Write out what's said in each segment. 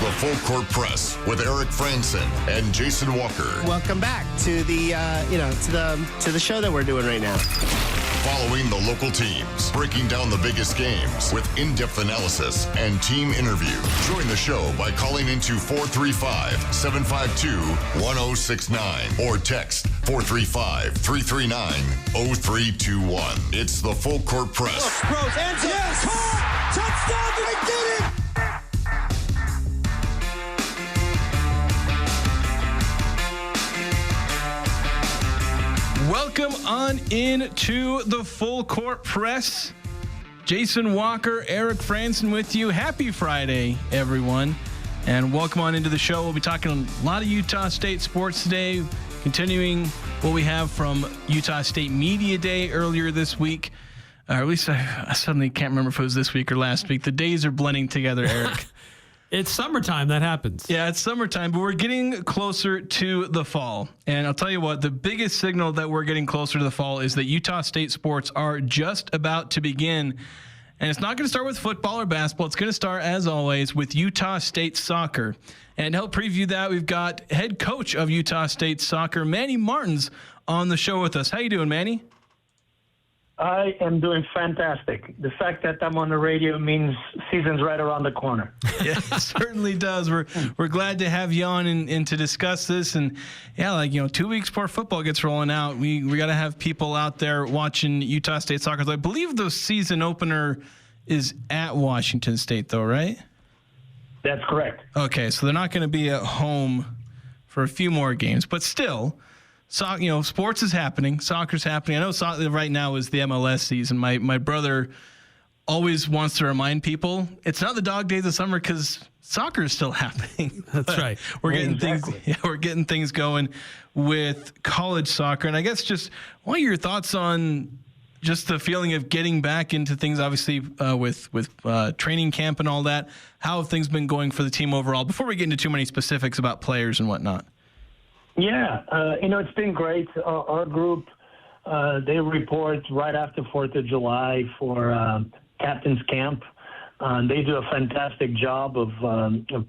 the Full Court Press with Eric Frandsen and Jason Walker. Welcome back to the to the show that we're doing right now. Following the local teams, breaking down the biggest games with in-depth analysis and team interview. Join the show by calling into 435-752-1069 or text 435-339-0321. It's the Full Court Press. Pros, Enzo, yes! Caught! Touchdown! They did it! Welcome on into the Full Court Press. Jason Walker, Eric Frandsen with you. Happy Friday, everyone. And welcome on into the show. We'll be talking a lot of Utah State sports today, continuing what we have from Utah State Media Day earlier this week. Or at least I suddenly can't remember if it was this week or last week. The days are blending together, Eric. It's summertime. That happens. Yeah, it's summertime, but we're getting closer to the fall. And I'll tell you what, the biggest signal that we're getting closer to the fall is that Utah State sports are just about to begin. And it's not going to start with football or basketball. It's going to start, as always, with Utah State soccer. And to help preview that, we've got head coach of Utah State soccer, Manny Martins, on the show with us. How you doing, Manny? I am doing fantastic. The fact that I'm on the radio means season's right around the corner. Yeah, it certainly does. We're glad to have you on and to discuss this. And yeah, 2 weeks before football gets rolling out, we got to have people out there watching Utah State soccer. I believe the season opener is at Washington State, though, right? That's correct. Okay, so they're not going to be at home for a few more games, but still. So, sports is happening. Soccer's happening. I know right now is the MLS season. My brother always wants to remind people it's not the dog days of summer because soccer is still happening. That's right. We're getting things going with college soccer. And I guess just what are your thoughts on just the feeling of getting back into things, obviously, with training camp and all that? How have things been going for the team overall before we get into too many specifics about players and whatnot? Yeah, it's been great. Our group, they report right after 4th of July for Captain's Camp. They do a fantastic job of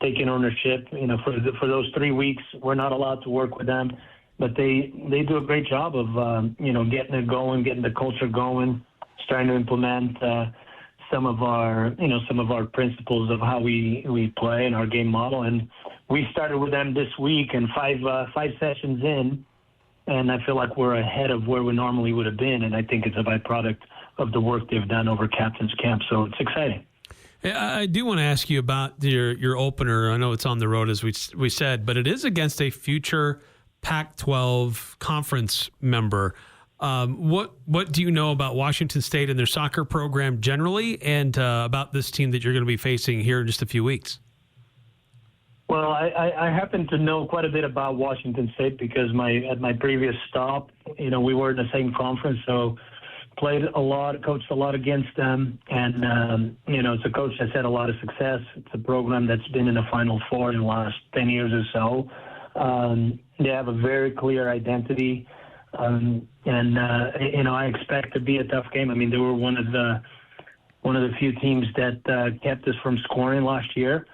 taking ownership. For those 3 weeks, we're not allowed to work with them, but they do a great job of, getting it going, getting the culture going, starting to implement some of our principles of how we play and our game model. And we started with them this week and five sessions in, and I feel like we're ahead of where we normally would have been, and I think it's a byproduct of the work they've done over Captain's Camp, so it's exciting. I do want to ask you about your opener. I know it's on the road, as we said, but it is against a future Pac-12 conference member. What do you know about Washington State and their soccer program generally, and about this team that you're going to be facing here in just a few weeks? Well, I happen to know quite a bit about Washington State because at my previous stop, we were in the same conference, so played a lot, coached a lot against them, and it's a coach that's had a lot of success. It's a program that's been in the Final Four in the last 10 years or so. They have a very clear identity, and I expect to be a tough game. I mean, they were one of the few teams that kept us from scoring last year.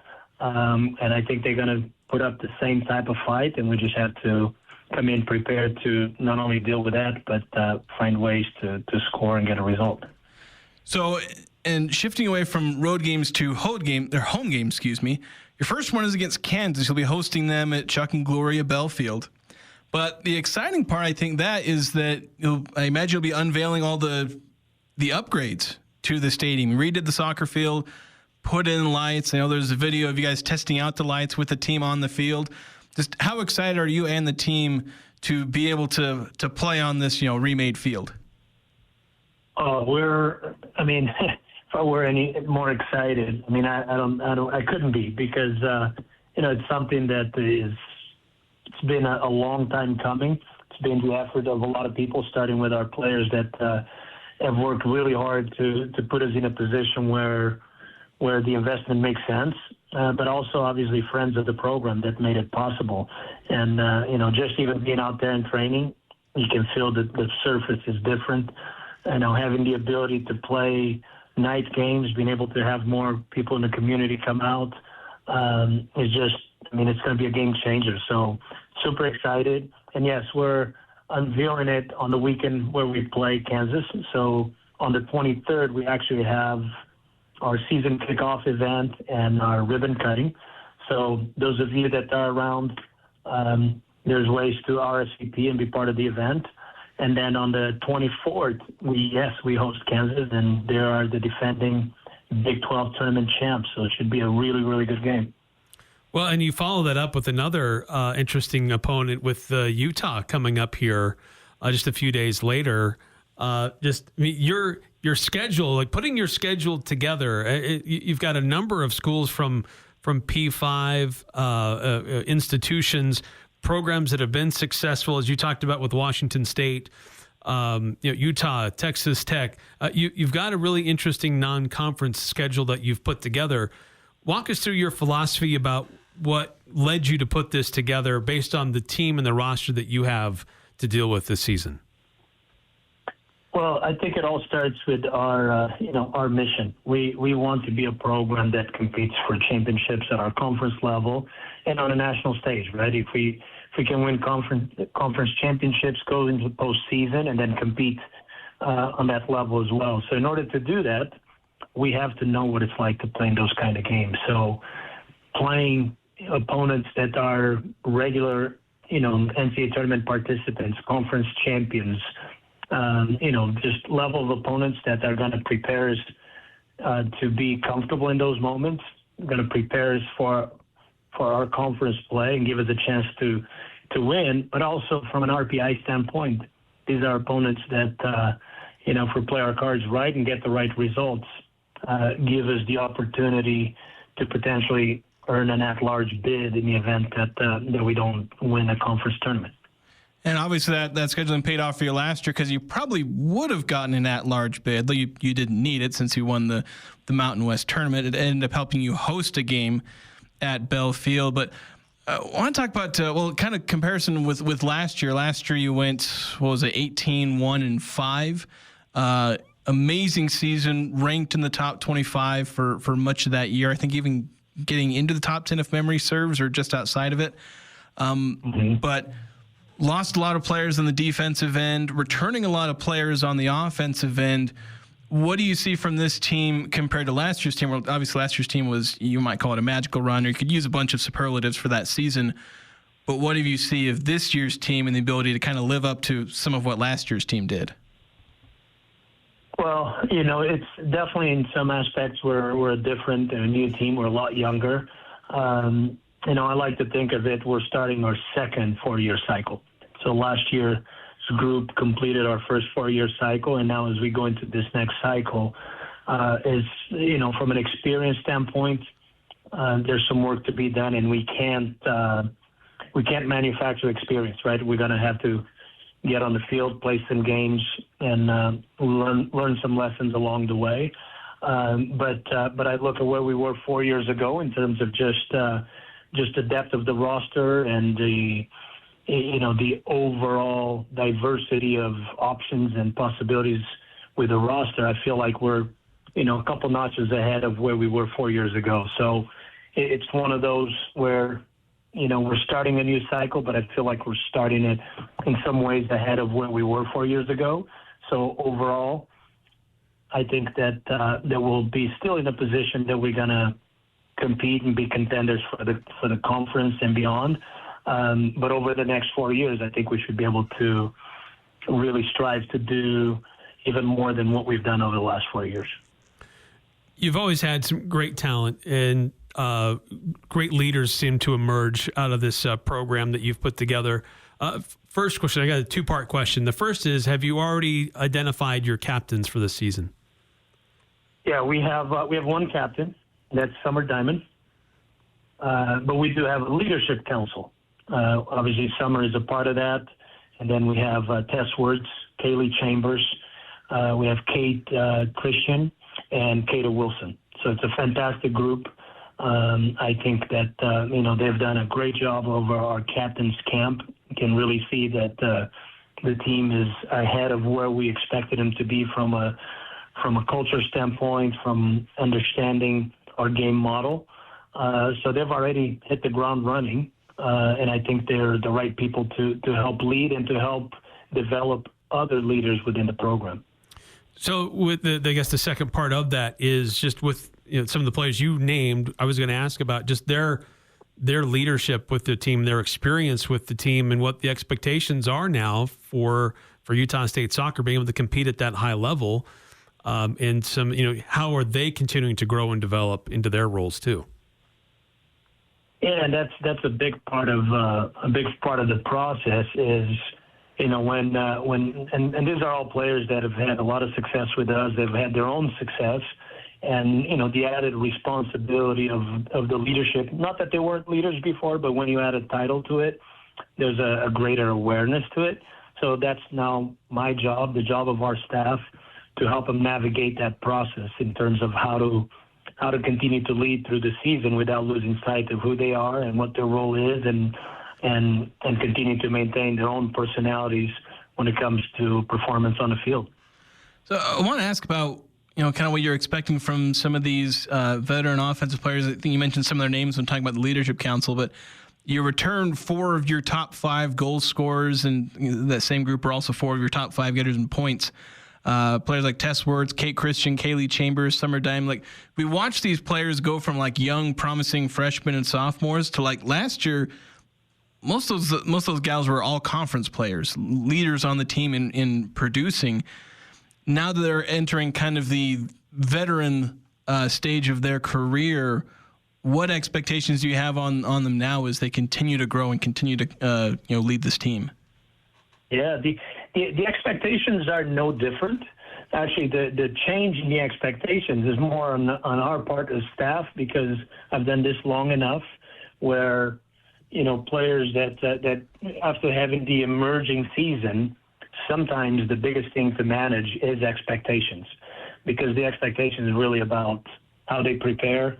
And I think they're going to put up the same type of fight, and we just have to come in prepared to not only deal with that, but find ways to score and get a result. So, and shifting away from road games to home games, your first one is against Kansas. You'll be hosting them at Chuck and Gloria Belfield. But the exciting part, I think, that is that I imagine you'll be unveiling all the upgrades to the stadium. You redid the soccer field, put in lights. I know there's a video of you guys testing out the lights with the team on the field. Just how excited are you and the team to be able to play on this, remade field? If I were any more excited, I couldn't be because, it's something that it's been a long time coming. It's been the effort of a lot of people, starting with our players that have worked really hard to put us in a position where the investment makes sense, but also obviously friends of the program that made it possible. And, just even being out there and training, you can feel that the surface is different. Having the ability to play night games, being able to have more people in the community come out, is just, it's going to be a game changer. So super excited. And yes, we're unveiling it on the weekend where we play Kansas. So on the 23rd, we actually have our season kickoff event and our ribbon cutting. So those of you that are around, there's ways to RSVP and be part of the event. And then on the 24th, we host Kansas, and they are the defending Big 12 tournament champs. So it should be a really, really good game. Well, and you follow that up with another interesting opponent with Utah coming up here just a few days later. Your schedule, like putting your schedule together, you've got a number of schools from P5 institutions, programs that have been successful, as you talked about with Washington State, Utah, Texas Tech. You've got a really interesting non-conference schedule that you've put together. Walk us through your philosophy about what led you to put this together based on the team and the roster that you have to deal with this season. Well, I think it all starts with our mission. We want to be a program that competes for championships at our conference level and on a national stage, right? If we can win conference championships, go into the postseason, and then compete on that level as well. So in order to do that, we have to know what it's like to play in those kind of games. So playing opponents that are regular, NCAA tournament participants, conference champions, just level of opponents that are going to prepare us to be comfortable in those moments, going to prepare us for our conference play and give us a chance to win. But also from an RPI standpoint, these are opponents that, if we play our cards right and get the right results, give us the opportunity to potentially earn an at-large bid in the event that we don't win a conference tournament. And obviously that scheduling paid off for you last year because you probably would have gotten an at-large bid, though you didn't need it since you won the Mountain West tournament. It ended up helping you host a game at Bell Field. But I want to talk about, kind of comparison with last year. Last year you went, 18-1-5. Amazing season, ranked in the top 25 for much of that year. I think even getting into the top 10 if memory serves, or just outside of it. But lost a lot of players on the defensive end, returning a lot of players on the offensive end. What do you see from this team compared to last year's team? Well, obviously last year's team was, you might call it a magical run, or you could use a bunch of superlatives for that season. But what do you see of this year's team and the ability to kind of live up to some of what last year's team did? Well, it's definitely in some aspects we're a different and a new team. We're a lot younger. I like to think of it, we're starting our second 4-year cycle. So last year's group completed our first 4-year cycle, and now as we go into this next cycle, from an experience standpoint, there's some work to be done, and we can't manufacture experience, right? We're going to have to get on the field, play some games, and learn some lessons along the way. But I look at where we were 4 years ago in terms of just the depth of the roster and the overall diversity of options and possibilities with the roster. I feel like we're, a couple notches ahead of where we were 4 years ago. So it's one of those where, we're starting a new cycle, but I feel like we're starting it in some ways ahead of where we were 4 years ago. So overall, I think that we'll be still in a position that we're going to compete and be contenders for the conference and beyond. But over the next 4 years, I think we should be able to really strive to do even more than what we've done over the last 4 years. You've always had some great talent, and great leaders seem to emerge out of this program that you've put together. First question, I got a two-part question. The first is, have you already identified your captains for this season? Yeah, we have one captain. That's Summer Diamond. But we do have a leadership council. Obviously, Summer is a part of that. And then we have Tess Words, Kaylee Chambers. We have Kate Christian and Kata Wilson. So it's a fantastic group. I think that, they've done a great job over our captain's camp. You can really see that the team is ahead of where we expected them to be from a culture standpoint, from understanding our game model. So they've already hit the ground running, and I think they're the right people to help lead and to help develop other leaders within the program. So with I guess the second part of that is just with some of the players you named, I was going to ask about just their leadership with the team, their experience with the team, and what the expectations are now for Utah State soccer being able to compete at that high level, and some how are they continuing to grow and develop into their roles too? Yeah, and that's a big part of the process is. When these are all players that have had a lot of success with us, they've had their own success, and the added responsibility of the leadership. Not that they weren't leaders before, but when you add a title to it, there's a greater awareness to it. So that's now my job, the job of our staff, to help them navigate that process in terms of how to continue to lead through the season without losing sight of who they are and what their role is, and continue to maintain their own personalities when it comes to performance on the field. So I want to ask about, kind of what you're expecting from some of these veteran offensive players. I think you mentioned some of their names when talking about the Leadership Council, but you returned 4 of your top 5 goal scorers, and that same group are also 4 of your top 5 getters in points. Players like Tess Wertz, Kate Christian, Kaylee Chambers, Summer Dime. Like, we watched these players go from young, promising freshmen and sophomores to last year. Most of those gals were all conference players, leaders on the team in producing. Now that they're entering kind of the veteran stage of their career, what expectations do you have on them now as they continue to grow and continue to lead this team? Yeah, the expectations are no different. Actually, the change in the expectations is more on our part as staff, because I've done this long enough where players that after having the emerging season, sometimes the biggest thing to manage is expectations, because the expectation is really about how they prepare,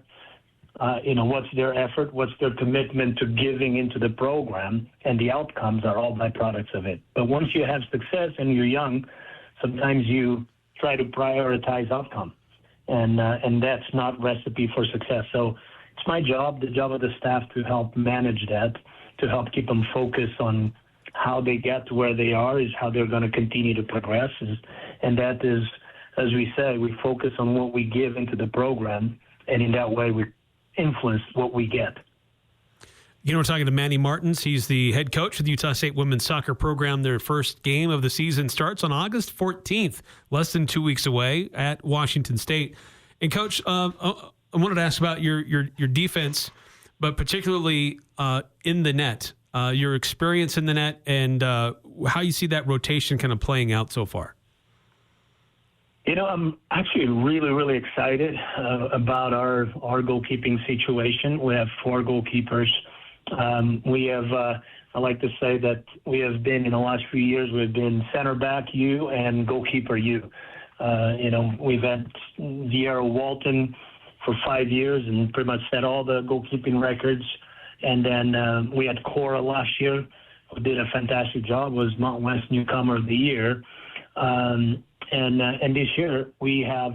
what's their effort, what's their commitment to giving into the program, and the outcomes are all byproducts of it. But once you have success and you're young, sometimes you try to prioritize outcome, and that's not recipe for success. So it's my job, the job of the staff, to help manage that, to help keep them focused on how they get to where they are, is how they're going to continue to progress. And that is, as we say, we focus on what we give into the program, and in that way we influence what we get. We're talking to Manny Martins. He's the head coach of the Utah State women's soccer program. Their first game of the season starts on August 14th, less than 2 weeks away at Washington State. And Coach, I wanted to ask about your defense, but particularly in the net, your experience in the net, and how you see that rotation kind of playing out so far. I'm actually really, really excited about our goalkeeping situation. We have 4 goalkeepers. We have, I like to say that we have been, in the last few years, we've been center back U and goalkeeper U. We've had Vieira Walton for 5 years and pretty much set all the goalkeeping records. And then we had Cora last year, who did a fantastic job, was Mount West Newcomer of the Year. And this year we have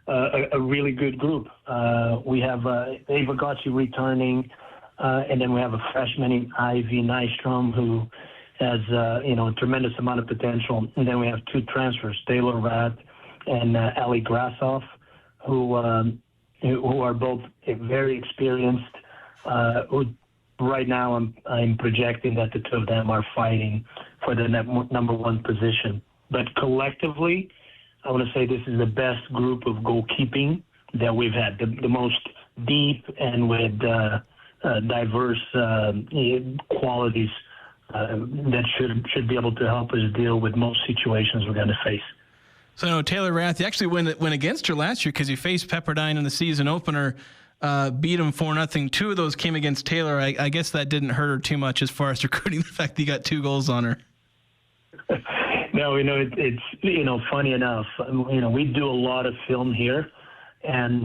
a really good group. We have Ava Gotchi returning, and then we have a freshman in Ivy Nystrom, who has a tremendous amount of potential. And then we have 2 transfers, Taylor Rath and Ali Grassoff, who are both very experienced. Right now, I'm projecting that the 2 of them are fighting for the number 1 position. But collectively, I want to say this is the best group of goalkeeping that we've had, the most deep and with diverse qualities that should be able to help us deal with most situations we're going to face. So I know Taylor Rath, you actually went against her last year because you faced Pepperdine in the season opener, beat them 4-0. 2 of those came against Taylor. I guess that didn't hurt her too much as far as recruiting, the fact that you got 2 goals on her. No, it's funny enough. We do a lot of film here, and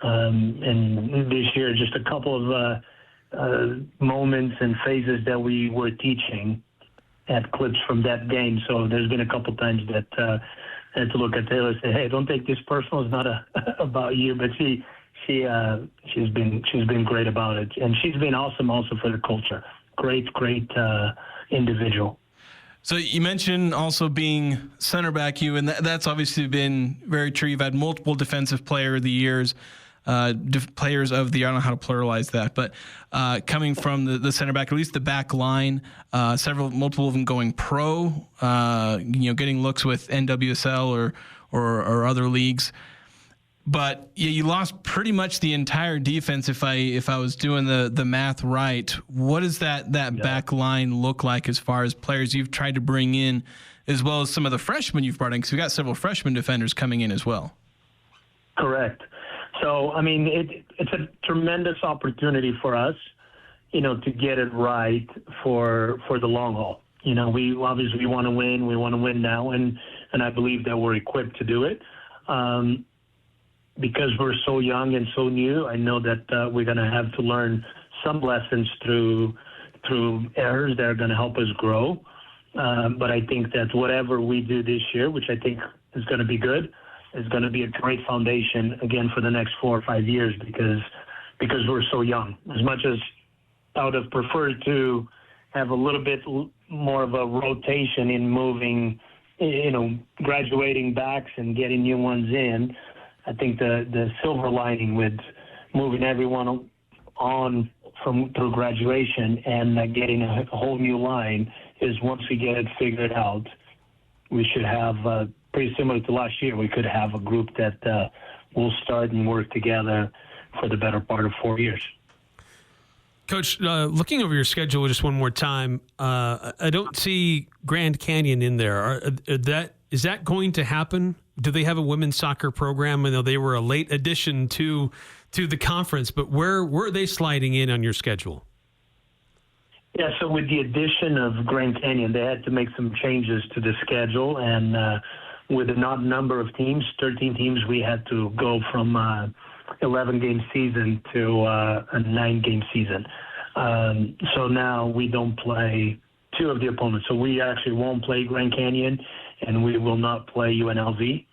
this year just a couple of moments and phases that we were teaching had clips from that game. So there's been a couple times that I had to look at Taylor and say, "Hey, don't take this personal. It's not about you." But she she's been great about it, and she's been awesome also for the culture. Great individual. So you mentioned also being center back, and that's obviously been very true. You've had multiple defensive player of the years, players of the year. I don't know how to pluralize that, but coming from the center back, at least the back line, multiple of them going pro, getting looks with NWSL or other leagues. But you lost pretty much the entire defense. If I was doing the math right, what does that back line look like as far as players you've tried to bring in, as well as some of the freshmen you've brought in? Because we've got several freshman defenders coming in as well. Correct. So I mean, it's a tremendous opportunity for us, to get it right for the long haul. We obviously want to win. We want to win now, and I believe that we're equipped to do it. Because we're so young and so new, I know that we're going to have to learn some lessons through errors that are going to help us grow. But I think that whatever we do this year, which I think is going to be good, is going to be a great foundation again for the next 4 or 5 years because we're so young. As much as I would have preferred to have a little bit more of a rotation in moving, graduating backs and getting new ones in. I think the silver lining with moving everyone on through graduation and getting a whole new line is once we get it figured out, we should have, pretty similar to last year, we could have a group that will start and work together for the better part of 4 years. Coach, looking over your schedule just one more time, I don't see Grand Canyon in there. Is that going to happen? Do they have a women's soccer program? I know they were a late addition to the conference, but where were they sliding in on your schedule? Yeah, so with the addition of Grand Canyon, they had to make some changes to the schedule, and with an odd number of teams, 13 teams, we had to go from 11-game season to a 9-game season. So now we don't play two of the opponents. So we actually won't play Grand Canyon, and we will not play UNLV.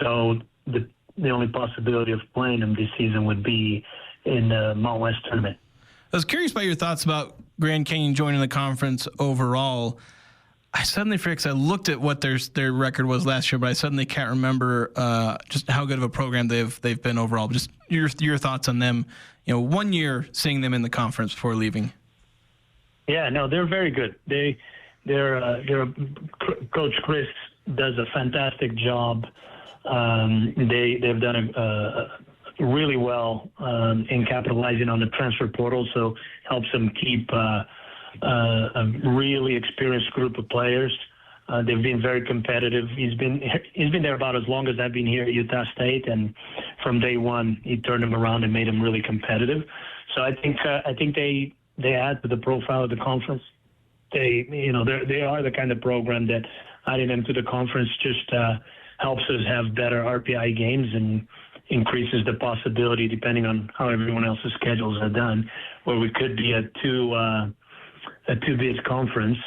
So the only possibility of playing them this season would be in the Mount West tournament. I was curious about your thoughts about Grand Canyon joining the conference overall. I suddenly forget, because I looked at what their record was last year, but I suddenly can't remember just how good of a program they've been overall. Just your thoughts on them. 1 year seeing them in the conference before leaving. Yeah, no, they're very good. They're Coach Chris does a fantastic job. They've done really well in capitalizing on the transfer portal, so helps them keep a really experienced group of players. They've been very competitive. He's been there about as long as I've been here at Utah State, and from day one he turned them around and made them really competitive. So I think they add to the profile of the conference. They are the kind of program that adding them to the conference just helps us have better RPI games and increases the possibility, depending on how everyone else's schedules are done, where we could be a two-bid conference.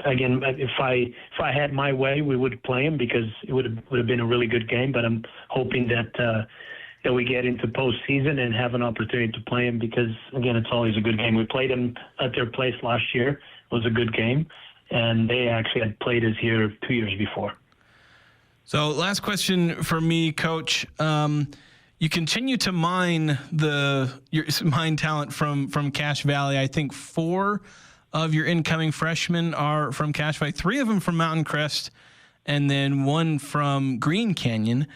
Again, if I had my way, we would play them because it would have been a really good game. But I'm hoping that we get into postseason and have an opportunity to play them because, again, it's always a good game. We played them at their place last year. It was a good game, and they actually had played us here 2 years before. So last question for me, Coach. You continue to mine talent from Cache Valley. I think 4 of your incoming freshmen are from Cache Valley, 3 of them from Mountain Crest, and then 1 from Green Canyon.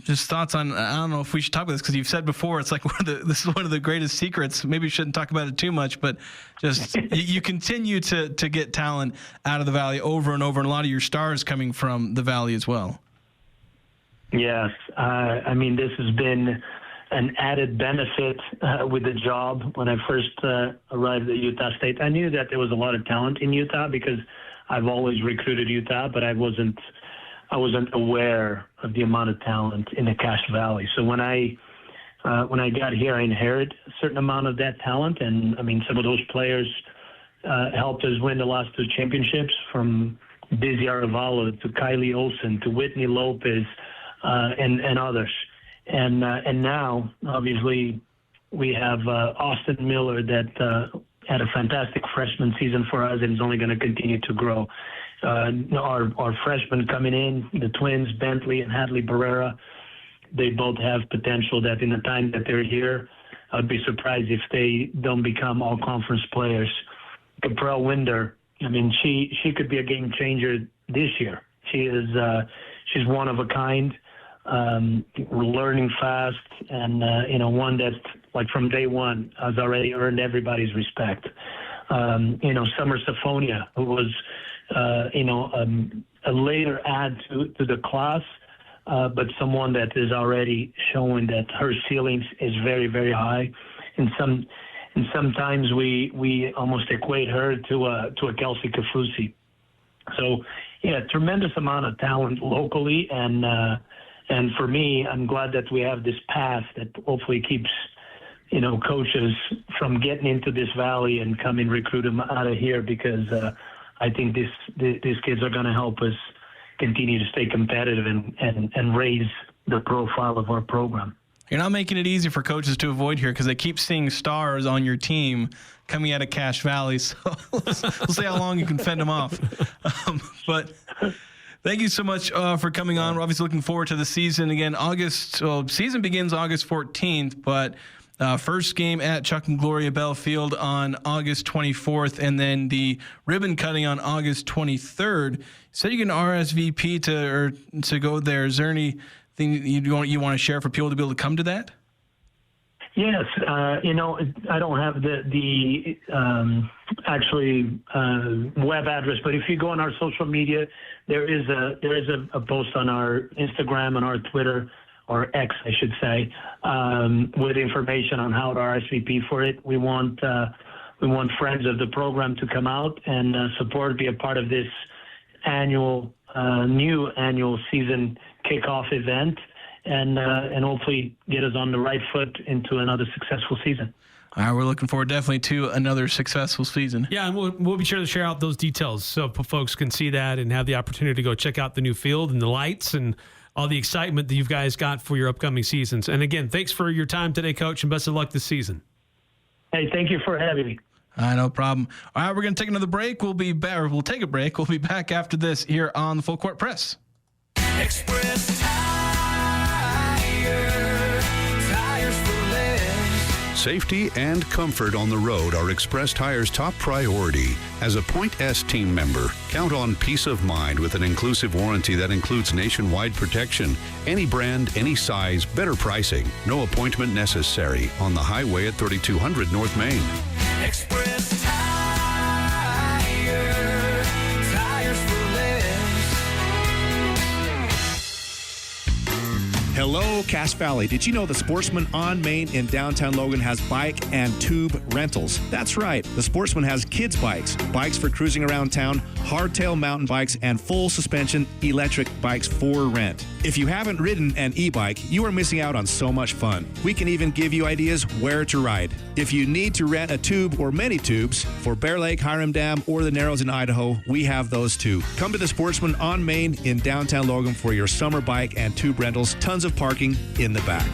Just thoughts on, I don't know if we should talk about this because you've said before, it's like this is one of the greatest secrets. Maybe we shouldn't talk about it too much, but just you continue to get talent out of the Valley over and over, and a lot of your stars coming from the Valley as well. Yes. I mean, this has been an added benefit with the job. When I first arrived at Utah State, I knew that there was a lot of talent in Utah because I've always recruited Utah, but I wasn't aware of the amount of talent in the Cache Valley. So when I got here, I inherited a certain amount of that talent, and I mean, some of those players helped us win the last 2 championships, from Dizzy Aravalo to Kylie Olsen to Whitney Lopez. and others. And now, obviously, we have Austin Miller that had a fantastic freshman season for us and is only going to continue to grow. Our freshmen coming in, the twins, Bentley and Hadley Barrera, they both have potential that in the time that they're here, I'd be surprised if they don't become all-conference players. Caprell Winder, I mean, she could be a game changer this year. She's one of a kind, learning fast, and one that, like, from day one has already earned everybody's respect. Summer Saphonia, who was a later add to the class, but someone that is already showing that her ceiling is very, very high. And sometimes we almost equate her to a Kelsey Kafusi. So, yeah, tremendous amount of talent locally, and for me, I'm glad that we have this path that hopefully keeps coaches from getting into this valley and coming recruit them out of here, because I think these kids are going to help us continue to stay competitive and raise the profile of our program. You're not making it easy for coaches to avoid here because they keep seeing stars on your team coming out of Cache Valley. So we'll see how long you can fend them off. But thank you so much for coming on. We're obviously looking forward to the season. Again, season begins August 14th, but first game at Chuck and Gloria Bell Field on August 24th, and then the ribbon cutting on August 23rd. So you can RSVP to go there. Is there anything you want to share for people to be able to come to that? Yes, I don't have the web address, but if you go on our social media, there is a post on our Instagram and our Twitter, or X, I should say, with information on how to RSVP for it. We want friends of the program to come out and support, be a part of this new annual season kickoff event, and hopefully get us on the right foot into another successful season. All right, we're looking forward definitely to another successful season. Yeah, and we'll be sure to share out those details so folks can see that and have the opportunity to go check out the new field and the lights and all the excitement that you guys got for your upcoming seasons. And again, thanks for your time today, Coach, and best of luck this season. Hey, thank you for having me. No problem. All right, we're going to take another break. We'll take a break. We'll be back after this here on the Full Court Press. Express Tires for less. Safety and comfort on the road are Express Tire's top priority. As a Point S team member, count on peace of mind with an inclusive warranty that includes nationwide protection. Any brand, any size, better pricing. No appointment necessary on the highway at 3200 North Main. Express Tires for less. Hello, Cache Valley. Did you know the Sportsman on Main in downtown Logan has bike and tube rentals? That's right. The Sportsman has kids' bikes, bikes for cruising around town, hardtail mountain bikes, and full suspension electric bikes for rent. If you haven't ridden an e-bike, you are missing out on so much fun. We can even give you ideas where to ride. If you need to rent a tube or many tubes for Bear Lake, Hiram Dam, or the Narrows in Idaho, we have those too. Come to the Sportsman on Main in downtown Logan for your summer bike and tube rentals. Tons of parking in the back.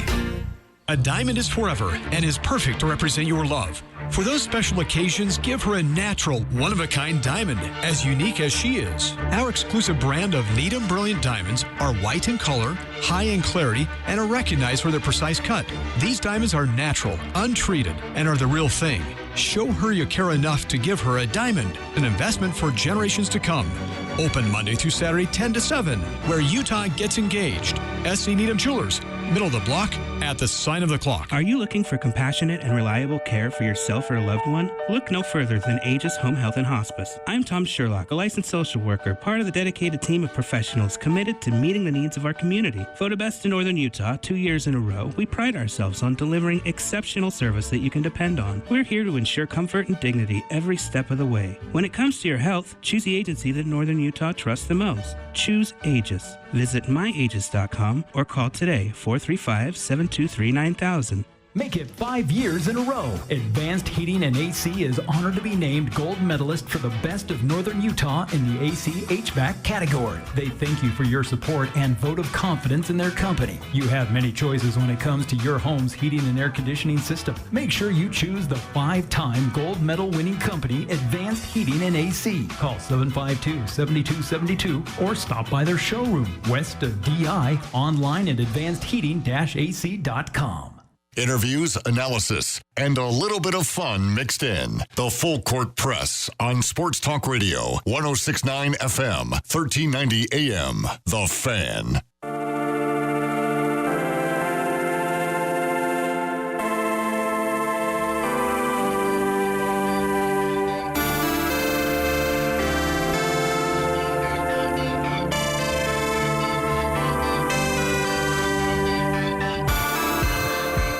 A diamond is forever and is perfect to represent your love. For those special occasions, give her a natural, one-of-a-kind diamond, as unique as she is. Our exclusive brand of Needham Brilliant Diamonds are white in color, high in clarity, and are recognized for their precise cut. These diamonds are natural, untreated, and are the real thing. Show her you care enough to give her a diamond, an investment for generations to come. Open Monday through Saturday, 10 to 7, where Utah gets engaged. SC Needham Jewelers, middle of the block, at the sign of the clock. Are you looking for compassionate and reliable care for yourself or a loved one? Look no further than Agis Home Health and Hospice. I'm Tom Sherlock, a licensed social worker, part of the dedicated team of professionals committed to meeting the needs of our community. Voted best in Northern Utah 2 years in a row, we pride ourselves on delivering exceptional service that you can depend on. We're here to ensure comfort and dignity every step of the way. When it comes to your health, choose the agency that Northern Utah trusts the most. Choose Agis. Visit myagis.com or call today 435-723-9000. Make it 5 years in a row. Advanced Heating and AC is honored to be named gold medalist for the best of Northern Utah in the AC HVAC category. They thank you for your support and vote of confidence in their company. You have many choices when it comes to your home's heating and air conditioning system. Make sure you choose the 5-time gold medal winning company, Advanced Heating and AC. Call 752-7272 or stop by their showroom west of DI, online at advancedheating-ac.com. Interviews, analysis, and a little bit of fun mixed in. The Full Court Press on Sports Talk Radio, 106.9 FM, 1390 AM. The Fan.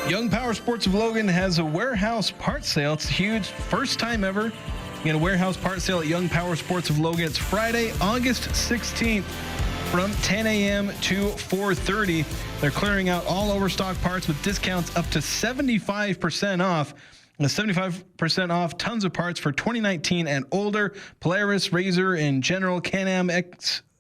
Young Power Sports of Logan has a warehouse part sale. It's huge. First time ever. You get a warehouse part sale at Young Power Sports of Logan. It's Friday, August 16th from 10 a.m. to 4:30. They're clearing out all overstock parts with discounts up to 75% off. 75% off tons of parts for 2019 and older. Polaris, Razor, and General Can-Am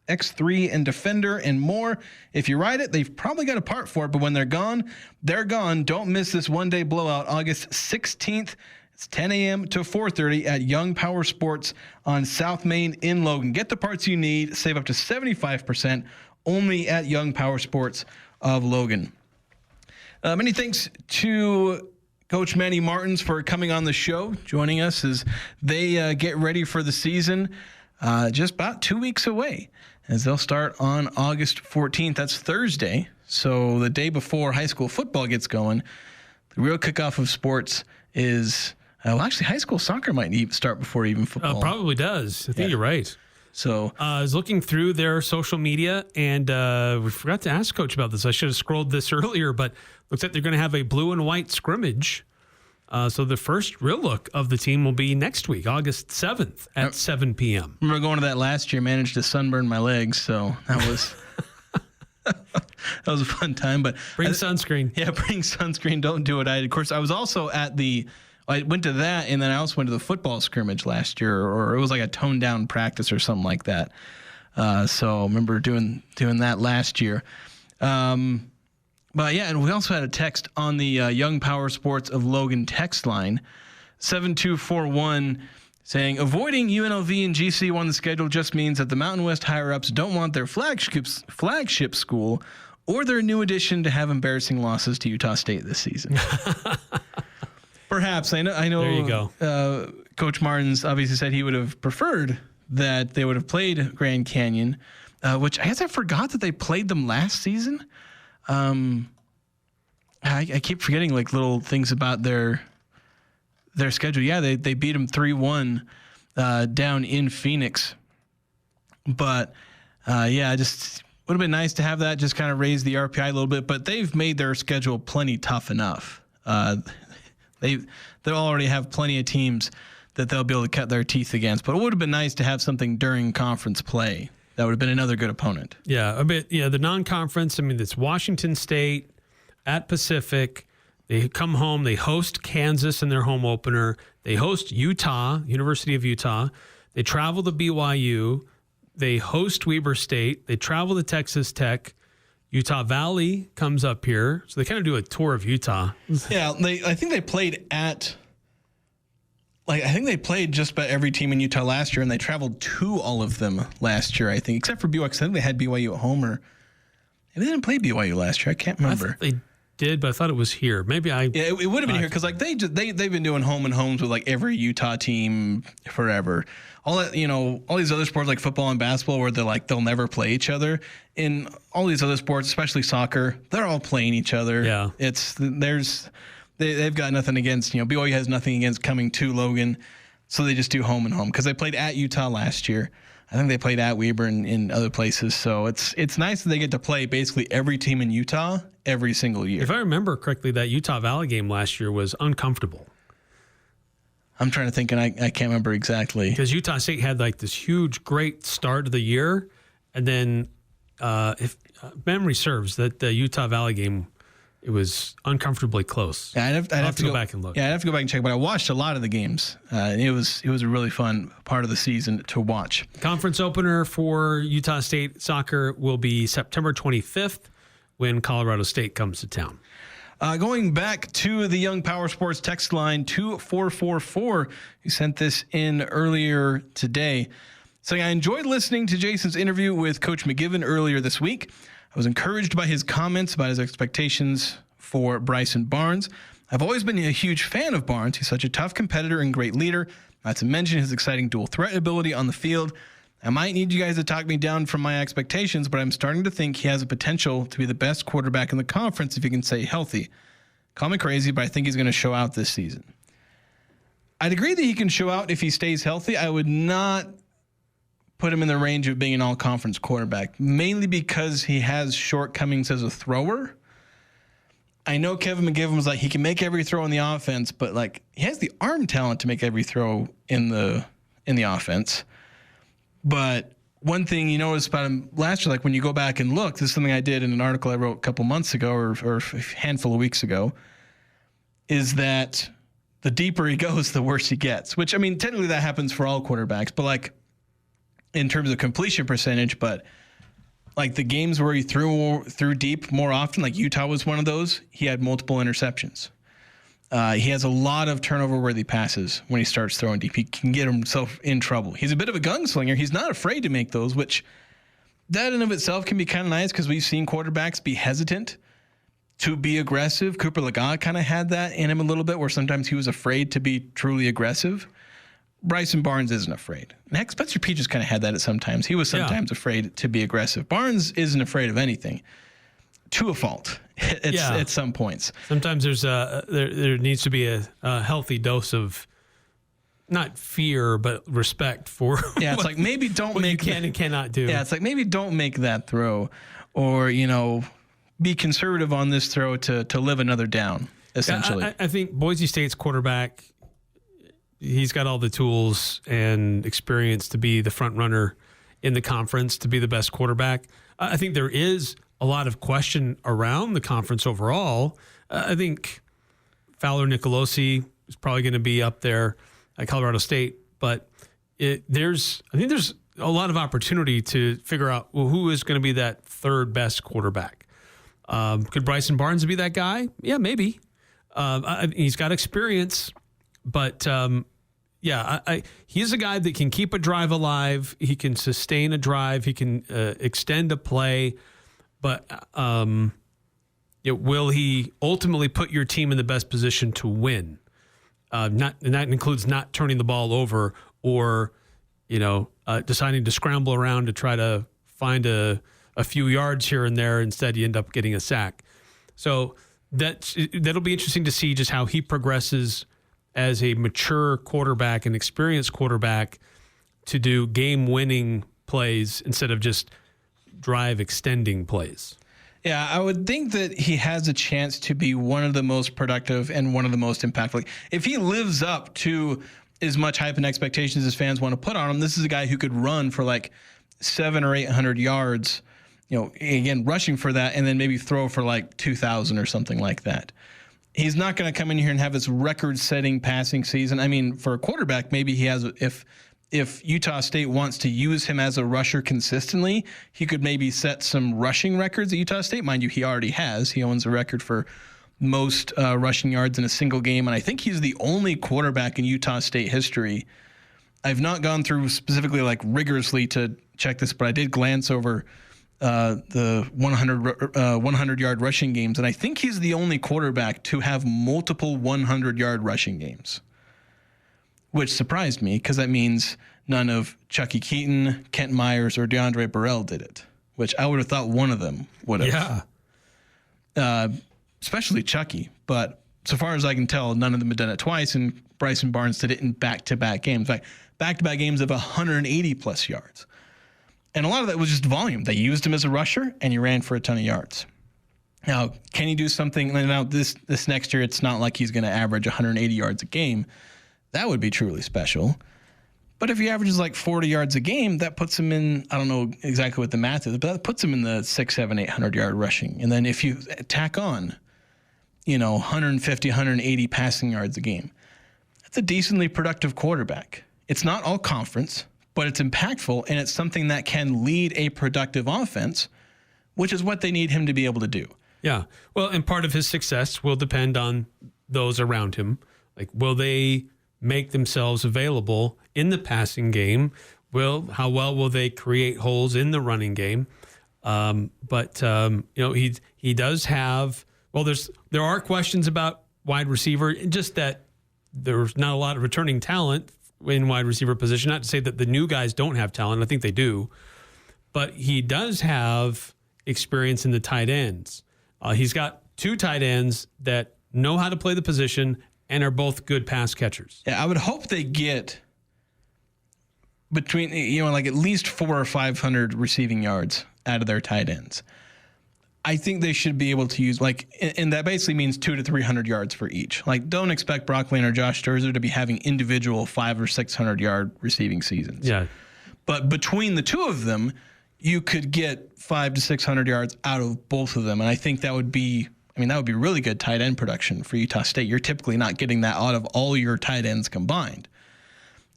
X3 and Defender and more. If you ride it, they've probably got a part for it, but when they're gone, they're gone. Don't miss this one-day blowout, August 16th. It's 10 a.m. to 4:30 at Young Power Sports on South Main in Logan. Get the parts you need. Save up to 75% only at Young Power Sports of Logan. Many thanks to Coach Manny Martins for coming on the show, joining us as they get ready for the season. Just about 2 weeks away, as they'll start on August 14th. That's Thursday. So the day before high school football gets going, the real kickoff of sports is, actually high school soccer might even start before even football. Probably does. I think you're right. So I was looking through their social media, and we forgot to ask Coach about this. I should have scrolled this earlier, but looks like they're going to have a blue and white scrimmage. So the first real look of the team will be next week, August 7th at 7 p.m. I remember going to that last year, managed to sunburn my legs, so that was that was a fun time. But bring sunscreen. Yeah, bring sunscreen. Don't do it. I was also at I went to that, and then I also went to the football scrimmage last year, or it was like a toned down practice or something like that. So I remember doing that last year. But yeah, and we also had a text on the Young Power Sports of Logan text line, 7241, saying, avoiding UNLV and GC on the schedule just means that the Mountain West higher-ups don't want their flagship school or their new addition to have embarrassing losses to Utah State this season. Perhaps. I know. There you go. Coach Martins obviously said he would have preferred that they would have played Grand Canyon, which I guess I forgot that they played them last season. I keep forgetting like little things about their schedule. Yeah, they beat them 3-1 down in Phoenix. But just would have been nice to have that just kind of raise the RPI a little bit. But they've made their schedule plenty tough enough. They already have plenty of teams that they'll be able to cut their teeth against. But it would have been nice to have something during conference play. That would have been another good opponent. Yeah, a bit. Yeah, the non-conference. I mean, it's Washington State at Pacific. They come home. They host Kansas in their home opener. They host Utah, University of Utah. They travel to BYU. They host Weber State. They travel to Texas Tech. Utah Valley comes up here. So they kind of do a tour of Utah. Yeah, I think they played at... I think they played just about every team in Utah last year, and they traveled to all of them last year, I think, except for BYU. I think they had BYU at home, or maybe they didn't play BYU last year. I can't remember. They did, but I thought it was here. Maybe I... Yeah, it would have been here, because they've been doing home and homes with like every Utah team forever. All that, all these other sports like football and basketball where they'll never play each other. In all these other sports, especially soccer, they're all playing each other. Yeah. They've got nothing against, BYU has nothing against coming to Logan, so they just do home and home, because they played at Utah last year. I think they played at Weber and in other places, so it's nice that they get to play basically every team in Utah every single year. If I remember correctly, that Utah Valley game last year was uncomfortable. I'm trying to think, and I can't remember exactly. Because Utah State had like this huge, great start of the year, and then if memory serves, that the Utah Valley game it was uncomfortably close. Yeah, I'd have to go back and look. Yeah, I'd have to go back and check. But I watched a lot of the games. It was a really fun part of the season to watch. Conference opener for Utah State soccer will be September 25th when Colorado State comes to town. Going back to the Young Power Sports text line 2444, you sent this in earlier today, saying, I enjoyed listening to Jason's interview with Coach McGiven earlier this week. I was encouraged by his comments about his expectations for Bryson Barnes. I've always been a huge fan of Barnes. He's such a tough competitor and great leader, not to mention his exciting dual threat ability on the field. I might need you guys to talk me down from my expectations, but I'm starting to think he has a potential to be the best quarterback in the conference if he can stay healthy. Call me crazy, but I think he's going to show out this season. I'd agree that he can show out if he stays healthy. I would not put him in the range of being an all-conference quarterback, mainly because he has shortcomings as a thrower. I know Kevin McGiven was like, he can make every throw in the offense, but like he has the arm talent to make every throw in the offense. But one thing you notice about him last year, like when you go back and look, this is something I did in an article I wrote a couple months ago or a handful of weeks ago, is that the deeper he goes, the worse he gets. Which, I mean, technically that happens for all quarterbacks, but like in terms of completion percentage, but like the games where he threw deep more often, like Utah was one of those, he had multiple interceptions. He has a lot of turnover-worthy passes when he starts throwing deep. He can get himself in trouble. He's a bit of a gunslinger. He's not afraid to make those, which that in of itself can be kind of nice because we've seen quarterbacks be hesitant to be aggressive. Cooper Legas kind of had that in him a little bit where sometimes he was afraid to be truly aggressive. Bryson Barnes isn't afraid. And heck, Spencer Petras kind of had that at sometimes. He was sometimes afraid to be aggressive. Barnes isn't afraid of anything, to a fault at some points. Sometimes there needs to be a healthy dose of not fear but respect for. Yeah, it's like maybe don't what make you can and cannot do. Yeah, it's like maybe don't make that throw, or be conservative on this throw to live another down. Essentially, I think Boise State's quarterback, he's got all the tools and experience to be the front runner in the conference, to be the best quarterback. I think there is a lot of question around the conference overall. I think Fowler Nicolosi is probably going to be up there at Colorado State, but I think there's a lot of opportunity to figure out who is going to be that third best quarterback. Could Bryson Barnes be that guy? Yeah, maybe. He's got experience, but he's a guy that can keep a drive alive. He can sustain a drive. He can extend a play. But will he ultimately put your team in the best position to win? And that includes not turning the ball over or, deciding to scramble around to try to find a few yards here and there. Instead, you end up getting a sack. So that'll be interesting to see just how he progresses as a mature quarterback, an experienced quarterback, to do game-winning plays instead of just drive-extending plays. Yeah, I would think that he has a chance to be one of the most productive and one of the most impactful. If he lives up to as much hype and expectations as fans want to put on him, this is a guy who could run for like 700 or 800 yards, again, rushing for that, and then maybe throw for like 2,000 or something like that. He's not going to come in here and have this record-setting passing season. I mean, for a quarterback, maybe he has, if Utah State wants to use him as a rusher consistently, he could maybe set some rushing records at Utah State. Mind you, he already has. He owns a record for most rushing yards in a single game, and I think he's the only quarterback in Utah State history. I've not gone through specifically like rigorously to check this, but I did glance over the 100-yard rushing games, and I think he's the only quarterback to have multiple 100-yard rushing games, which surprised me because that means none of Chucky Keaton, Kent Myers, or DeAndre Burrell did it, which I would have thought one of them would have. Yeah. Especially Chucky, but so far as I can tell, none of them have done it twice, and Bryson Barnes did it in back-to-back games. In fact, back-to-back games of 180-plus yards. And a lot of that was just volume. They used him as a rusher, and he ran for a ton of yards. Now, can he do something? Now, this next year, it's not like he's going to average 180 yards a game. That would be truly special. But if he averages like 40 yards a game, that puts him in, I don't know exactly what the math is, but that puts him in the 600, 700, 800-yard rushing. And then if you tack on 150, 180 passing yards a game. That's a decently productive quarterback. It's not all conference, but it's impactful, and it's something that can lead a productive offense, which is what they need him to be able to do. Yeah. Well, and part of his success will depend on those around him. Like, will they make themselves available in the passing game? How well will they create holes in the running game? He does have. Well, there are questions about wide receiver, just that there's not a lot of returning talent in wide receiver position. Not to say that the new guys don't have talent. I think they do, but he does have experience in the tight ends. He's got 2 tight ends that know how to play the position and are both good pass catchers. Yeah, I would hope they get between at least 400 or 500 receiving yards out of their tight ends. I think they should be able to use and that basically means 200 to 300 yards for each. Don't expect Broc Lane or Josh Sturzer to be having individual 500 or 600 yard receiving seasons. Yeah, but between the two of them, you could get 500 to 600 yards out of both of them, and I think that would be really good tight end production for Utah State. You're typically not getting that out of all your tight ends combined.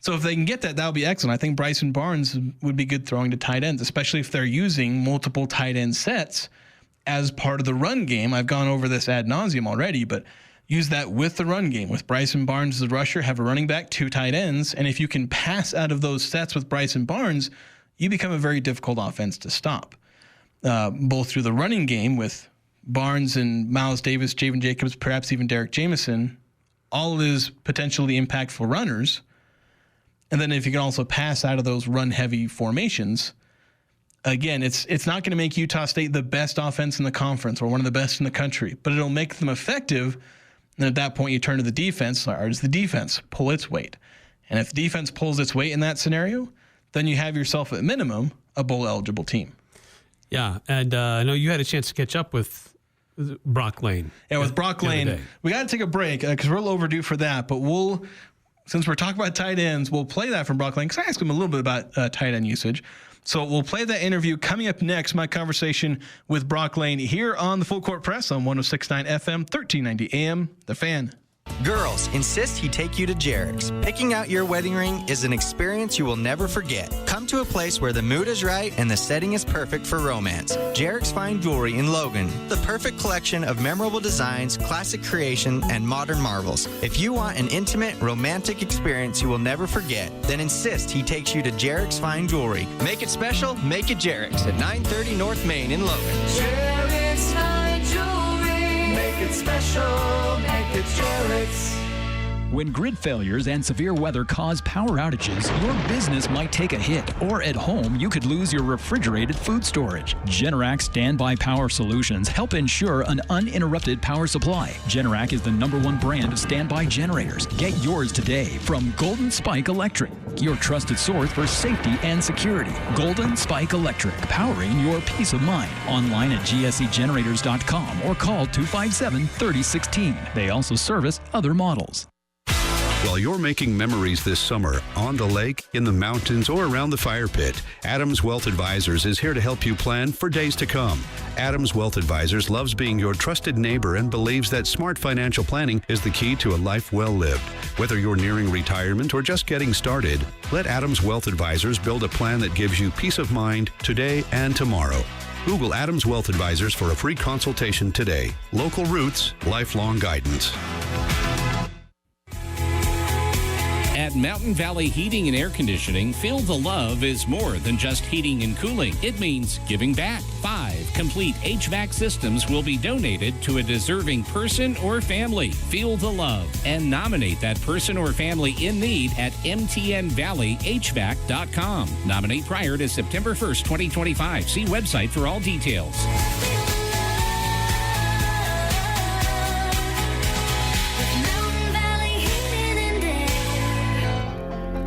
So if they can get that, that would be excellent. I think Bryson Barnes would be good throwing to tight ends, especially if they're using multiple tight end sets as part of the run game. I've gone over this ad nauseum already, but use that with the run game. With Bryson Barnes as a rusher, have a running back, 2 tight ends, and if you can pass out of those sets with Bryson Barnes, you become a very difficult offense to stop, both through the running game with Barnes and Miles Davis, Javen Jacobs, perhaps even Derek Jameson, all is potentially impactful runners. And then if you can also pass out of those run-heavy formations, again, it's not going to make Utah State the best offense in the conference or one of the best in the country, but it'll make them effective. And at that point, you turn to the defense. Or does the defense pull its weight? And if the defense pulls its weight in that scenario, then you have yourself, at minimum, a bowl-eligible team. Yeah, and I know you had a chance to catch up with Broc Lane. Yeah, with Broc Lane, we got to take a break because we're a little overdue for that. But since we're talking about tight ends, we'll play that from Broc Lane because I asked him a little bit about tight end usage. So we'll play that interview coming up next, my conversation with Broc Lane here on the Full Court Press on 106.9 FM, 1390 AM, The Fan. Girls, insist he take you to Jarek's. Picking out your wedding ring is an experience you will never forget. Come to a place where the mood is right and the setting is perfect for romance. Jarek's Fine Jewelry in Logan. The perfect collection of memorable designs, classic creation, and modern marvels. If you want an intimate, romantic experience you will never forget, then insist he takes you to Jarek's Fine Jewelry. Make it special, make it Jarek's at 930 North Main in Logan. Jarek's Fine Jewelry. Make it special, make it Jarek's. When grid failures and severe weather cause power outages, your business might take a hit, or at home, you could lose your refrigerated food storage. Generac Standby Power Solutions help ensure an uninterrupted power supply. Generac is the #1 brand of standby generators. Get yours today from Golden Spike Electric, your trusted source for safety and security. Golden Spike Electric, powering your peace of mind. Online at gsegenerators.com or call 257-3016. They also service other models. While you're making memories this summer, on the lake, in the mountains, or around the fire pit, Adams Wealth Advisors is here to help you plan for days to come. Adams Wealth Advisors loves being your trusted neighbor and believes that smart financial planning is the key to a life well lived. Whether you're nearing retirement or just getting started, let Adams Wealth Advisors build a plan that gives you peace of mind today and tomorrow. Google Adams Wealth Advisors for a free consultation today. Local roots, lifelong guidance. At Mountain Valley Heating and Air Conditioning, Feel the Love is more than just heating and cooling. It means giving back. 5 complete HVAC systems will be donated to a deserving person or family. Feel the love and nominate that person or family in need at mtnvalleyhvac.com. Nominate prior to September 1st, 2025. See website for all details.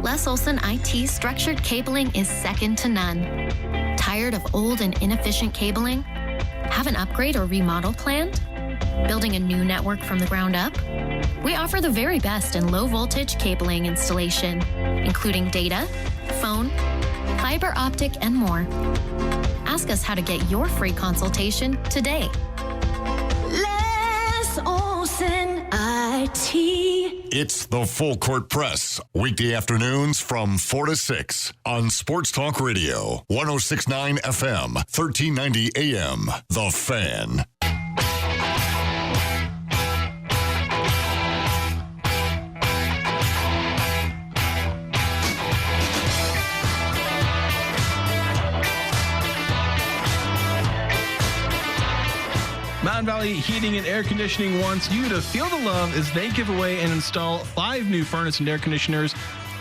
Les Olson IT structured cabling is second to none. Tired of old and inefficient cabling? Have an upgrade or remodel planned? Building a new network from the ground up? We offer the very best in low voltage cabling installation, including data, phone, fiber optic, and more. Ask us how to get your free consultation today. Les Olson. variety. It's the Full Court Press, weekday afternoons from 4 to 6 on Sports Talk Radio, 106.9 FM, 1390 AM. The Fan. Mountain Valley Heating and Air Conditioning wants you to feel the love as they give away and install 5 new furnace and air conditioners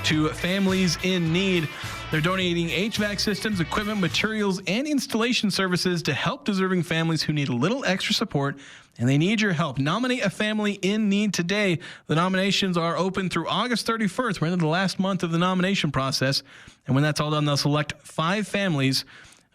to families in need. They're donating HVAC systems, equipment, materials, and installation services to help deserving families who need a little extra support, and they need your help. Nominate a family in need today. The nominations are open through August 31st. We're into the last month of the nomination process, and when that's all done, they'll select 5 families.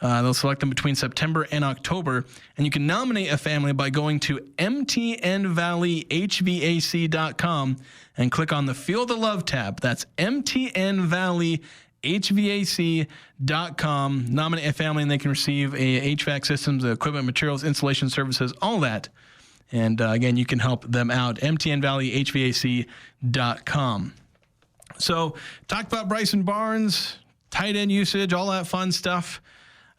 They'll select them between September and October. And you can nominate a family by going to mtnvalleyhvac.com and click on the Feel the Love tab. That's mtnvalleyhvac.com. Nominate a family and they can receive a HVAC systems, equipment, materials, installation services, all that. And again, you can help them out. mtnvalleyhvac.com. So talked about Bryson Barnes, tight end usage, all that fun stuff.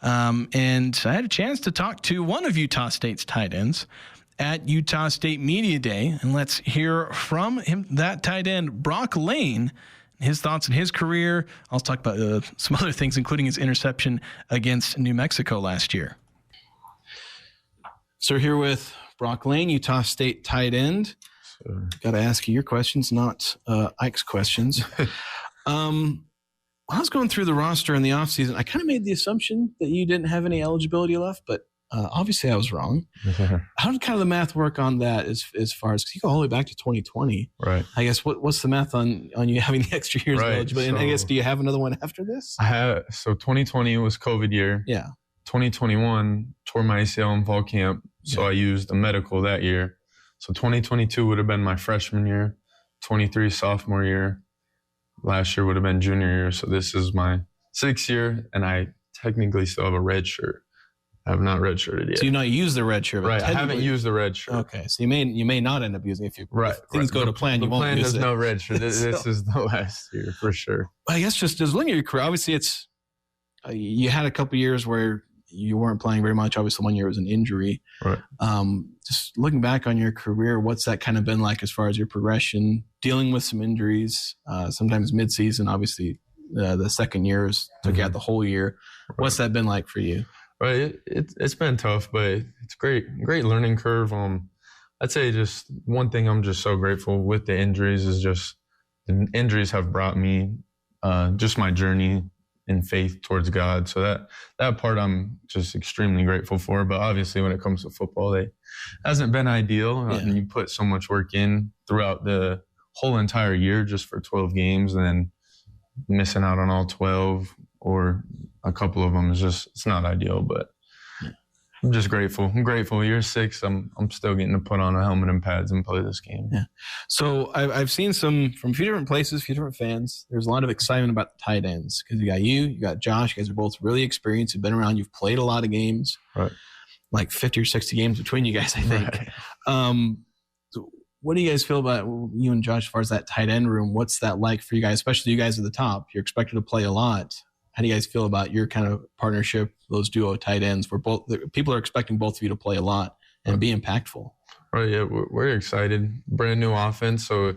And I had a chance to talk to one of Utah State's tight ends at Utah State Media Day. And let's hear from him, that tight end, Broc Lane, his thoughts on his career. I'll talk about some other things, including his interception against New Mexico last year. So we're here with Broc Lane, Utah State tight end. Got to ask you your questions, not Ike's questions. I was going through the roster in the offseason. I kind of made the assumption that you didn't have any eligibility left, but obviously I was wrong. How did kind of the math work on that as far as, because you go all the way back to 2020. Right. I guess what's the math on you having the extra years of eligibility? And I guess, do you have another one after this? So 2020 was COVID year. Yeah. 2021 tore my ACL in fall camp, so I used a medical that year. So 2022 would have been my freshman year, 23 sophomore year. Last year would have been junior year, so this is my 6th year, and I technically still have a red shirt. I have not red shirted yet. So you've not used the red shirt, right? I haven't used the red shirt. Okay, so you may not end up using it if things go to plan. You won't use it. The plan has no red shirt. This is the last year for sure. I guess just as looking at your career, obviously it's you had a couple years where you weren't playing very much. Obviously, one year was an injury. Right. Just looking back on your career, what's that kind of been like as far as your progression, dealing with some injuries, sometimes mid-season, obviously the second years took you out the whole year. What's that been like for you? Right. It's been tough, but it's great learning curve. I'd say just one thing I'm just so grateful with the injuries is just the injuries have brought me just my journey in faith towards God. So that part I'm just extremely grateful for. But obviously when it comes to football, it hasn't been ideal. You put so much work in throughout the whole entire year just for 12 games, and then missing out on all 12 or a couple of them is just, it's not ideal, but I'm just grateful. I'm grateful. Year 6, I'm still getting to put on a helmet and pads and play this game. Yeah. So I've seen some from a few different places, a few different fans. There's a lot of excitement about the tight ends because you got Josh. You guys are both really experienced. You've been around. You've played a lot of games. Right. Like 50 or 60 games between you guys, I think. Right. So what do you guys feel about you and Josh as far as that tight end room? What's that like for you guys, especially you guys at the top? You're expected to play a lot. How do you guys feel about your kind of partnership, those duo tight ends, where people are expecting both of you to play a lot and be impactful? Right, yeah, we're excited. Brand new offense, so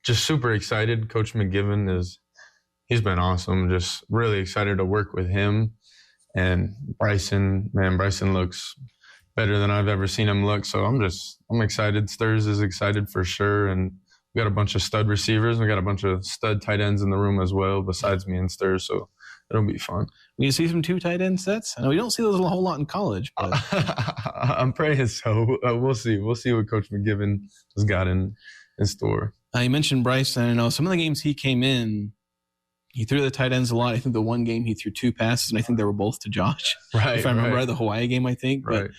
just super excited. Coach McGivern he's been awesome. Just really excited to work with him. And Bryson looks better than I've ever seen him look. So I'm excited. Sturs is excited for sure. And we got a bunch of stud receivers. We got a bunch of stud tight ends in the room as well, besides me and Sturs. So it'll be fun. We see some 2 tight end sets. I know we don't see those a whole lot in college, but I'm praying so. We'll see. We'll see what Coach McGivern has got in store. You mentioned Bryson. I know some of the games he came in, he threw the tight ends a lot. I think the one game he threw 2 passes, and I think they were both to Josh. Right. If I remember right, the Hawaii game, I think. Right. But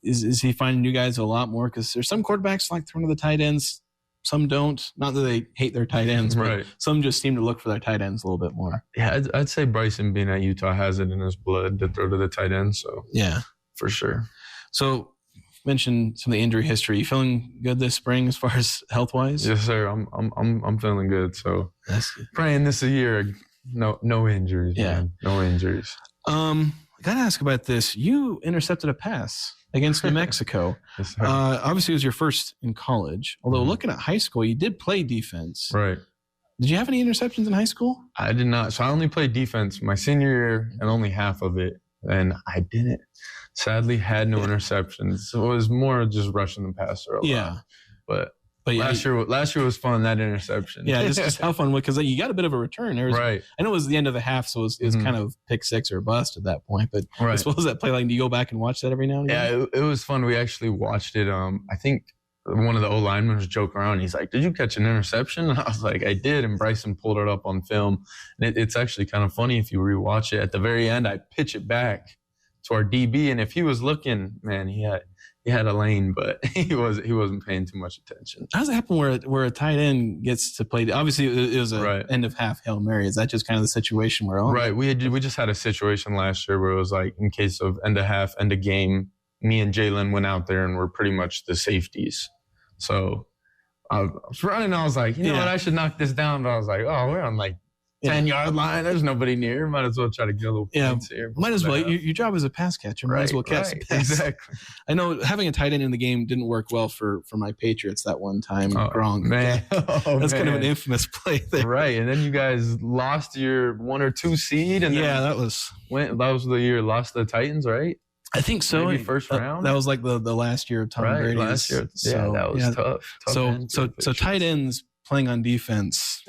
is he finding you guys a lot more? Because there's some quarterbacks like throwing to the tight ends. Some don't. Not that they hate their tight ends, but some just seem to look for their tight ends a little bit more. Yeah, I'd say Bryson being at Utah has it in his blood to throw to the tight end. So yeah, for sure. So mentioned some of the injury history. You feeling good this spring as far as health wise? Yes, sir. I'm feeling good. So praying this a year. No injuries. Yeah. Man. No injuries. I gotta ask about this. You intercepted a pass against New Mexico. Yes, sir. Obviously, it was your first in college. Although looking at high school, you did play defense. Right. Did you have any interceptions in high school? I did not. So I only played defense my senior year and only half of it. And I didn't. Sadly, had no interceptions. So it was more just rushing the passer a lot. Yeah. But last year was fun, that interception. Yeah, just how fun, because you got a bit of a return. Right. I know it was the end of the half, so it was kind of pick six or bust at that point. But I suppose that play, like, do you go back and watch that every now and again? Yeah, it was fun. We actually watched it. I think one of the O-linemen was joking around. He's like, "Did you catch an interception?" And I was like, "I did." And Bryson pulled it up on film. And it's actually kind of funny if you rewatch it. At the very end, I pitch it back to our DB, and if he was looking, man, he had a lane, but he wasn't paying too much attention. How does it happen where a tight end gets to play? Obviously, it was a end of half Hail Mary. Is that just kind of the situation where? Right. We just had a situation last year where it was like, in case of end of half, end of game, me and Jalen went out there and we're pretty much the safeties. So I was running. I was like, you know what? I should knock this down. But I was like, oh, we're on like 10-yard line. There's nobody near. Might as well try to get a little points here. Might as well. Your job as a pass catcher. Might as well catch the pass. Exactly. I know having a tight end in the game didn't work well for my Patriots that one time. Gronk. Man. That's kind of an infamous play there. Right. And then you guys lost your 1 or 2 seed. And that was the year lost the Titans, right? I think so. Maybe first round. That was like the last year of Tom Brady. Last year. So, that was tough. So tight ends playing on defense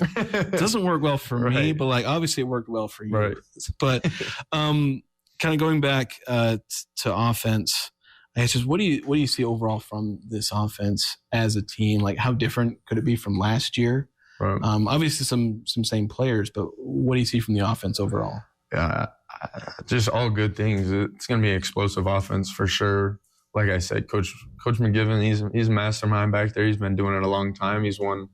doesn't work well for me, but like obviously it worked well for you. Right. But kind of going back to offense, I guess just what do you see overall from this offense as a team? Like, how different could it be from last year? Right. Obviously some same players, but what do you see from the offense overall? Yeah, just all good things. It's going to be an explosive offense for sure. Like I said, Coach McGivern, he's a mastermind back there. He's been doing it a long time. He's won,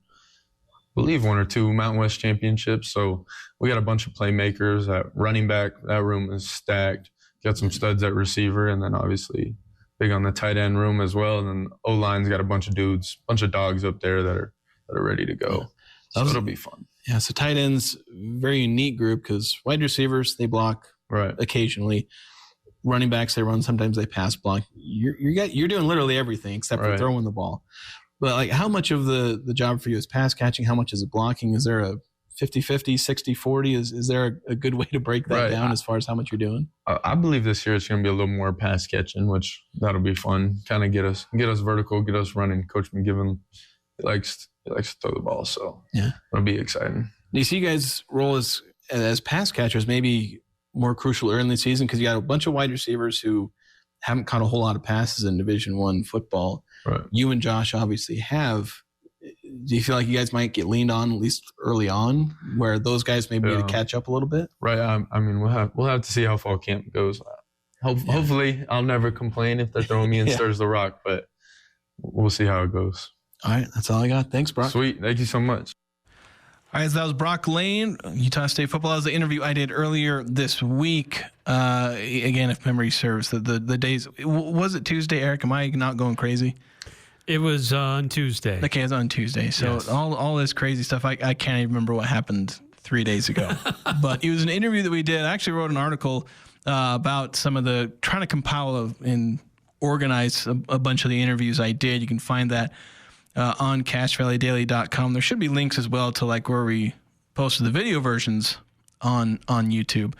I believe, 1 or 2 Mountain West championships. So we got a bunch of playmakers at running back. That room is stacked. Got some studs at receiver, and then obviously big on the tight end room as well. And then O-line's got a bunch of dudes, bunch of dogs up there that are ready to go. Yeah. So it'll be fun. Yeah, so tight ends, very unique group because wide receivers, they block occasionally. Running backs, they run. Sometimes they pass block. You're doing literally everything except for throwing the ball. But like, how much of the job for you is pass catching? How much is it blocking? Is there a 50-50, 60-40? Is there a good way to break that down as far as how much you're doing? I believe this year it's going to be a little more pass catching, which that'll be fun. Kind of get us vertical, get us running. Coach McGivern likes to throw the ball, so it'll be exciting. Do you see you guys' role as pass catchers maybe more crucial early in the season because you got a bunch of wide receivers who haven't caught a whole lot of passes in Division I football? Right. You and Josh obviously have. Do you feel like you guys might get leaned on at least early on, where those guys may be able to catch up a little bit? Right. I mean, we'll have to see how fall camp goes. Hopefully, I'll never complain if they're throwing me in Stirs the Rock, but we'll see how it goes. All right, that's all I got. Thanks, Brock. Sweet. Thank you so much. All right, so that was Broc Lane, Utah State football. That was the interview I did earlier this week. Again, if memory serves, the days, was it Tuesday, Eric? Am I not going crazy? It was on Tuesday. Okay, it was on Tuesday. So yes. all this crazy stuff, I can't even remember what happened 3 days ago. But it was an interview that we did. I actually wrote an article about some of the, trying to compile and organize a bunch of the interviews I did. You can find that on CashValleyDaily.com. There should be links as well to like where we posted the video versions on YouTube.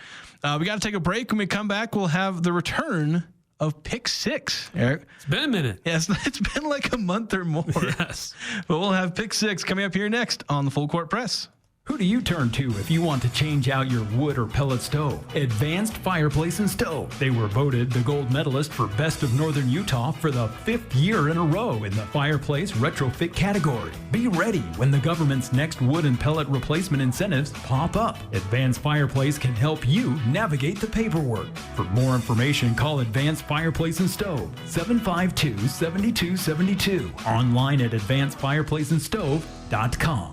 We got to take a break. When we come back, we'll have the return of Pick 6, Eric. It's been a minute. Yes, it's been like a month or more. Yes. But we'll have Pick 6 coming up here next on the Full Court Press. Who do you turn to if you want to change out your wood or pellet stove? Advanced Fireplace and Stove. They were voted the gold medalist for Best of Northern Utah for the 5th year in a row in the fireplace retrofit category. Be ready when the government's next wood and pellet replacement incentives pop up. Advanced Fireplace can help you navigate the paperwork. For more information, call Advanced Fireplace and Stove, 752-7272. Online at advancedfireplaceandstove.com.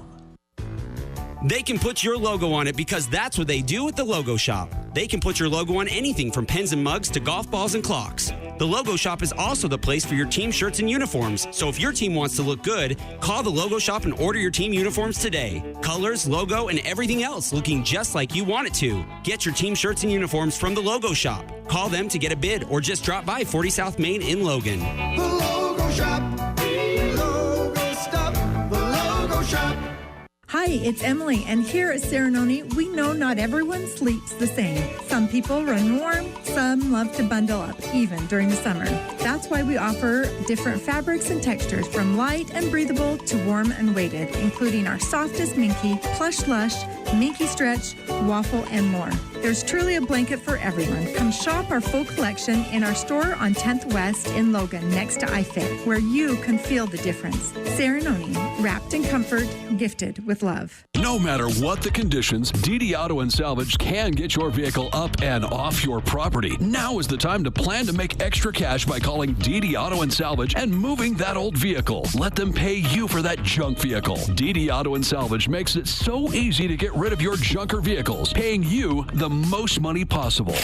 They can put your logo on it because that's what they do at the Logo Shop. They can put your logo on anything from pens and mugs to golf balls and clocks. The Logo Shop is also the place for your team shirts and uniforms. So if your team wants to look good, call the Logo Shop and order your team uniforms today. Colors, logo, and everything else looking just like you want it to. Get your team shirts and uniforms from the Logo Shop. Call them to get a bid or just drop by 40 South Main in Logan. The Logo Shop. The Logo Stop. The Logo Shop. Hi, it's Emily, and here at Serenoni, we know not everyone sleeps the same. Some people run warm, some love to bundle up, even during the summer. That's why we offer different fabrics and textures from light and breathable to warm and weighted, including our softest Minky, Plush Lush, Minky Stretch, Waffle, and more. There's truly a blanket for everyone. Come shop our full collection in our store on 10th West in Logan, next to iFit, where you can feel the difference. Serenoni, wrapped in comfort, gifted with love. No matter what the conditions, DD Auto and Salvage can get your vehicle up and off your property. Now is the time to plan to make extra cash by calling DD Auto and Salvage and moving that old vehicle. Let them pay you for that junk vehicle. DD Auto and Salvage makes it so easy to get rid of your junker vehicles, paying you the most money possible.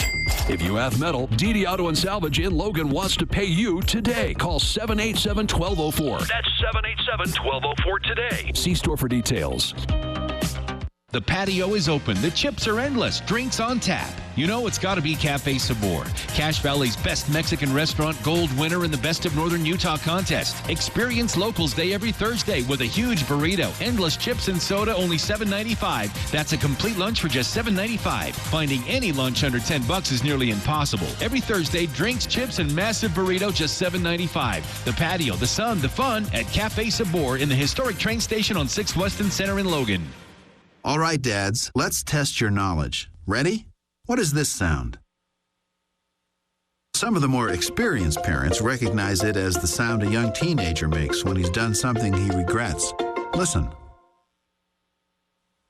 If you have metal, DD Auto and Salvage in Logan wants to pay you today. Call 787-1204. That's 787-1204 today. See store for details. The patio is open. The chips are endless. Drinks on tap. You know it's got to be Cafe Sabor, Cache Valley's best Mexican restaurant, gold winner in the Best of Northern Utah contest. Experience Locals Day every Thursday with a huge burrito, endless chips and soda, only $7.95. That's a complete lunch for just $7.95. Finding any lunch under $10 is nearly impossible. Every Thursday, drinks, chips, and massive burrito, just $7.95. The patio, the sun, the fun at Cafe Sabor in the historic train station on 6th Weston Center in Logan. All right, dads, let's test your knowledge. Ready? What does this sound? Some of the more experienced parents recognize it as the sound a young teenager makes when he's done something he regrets. Listen.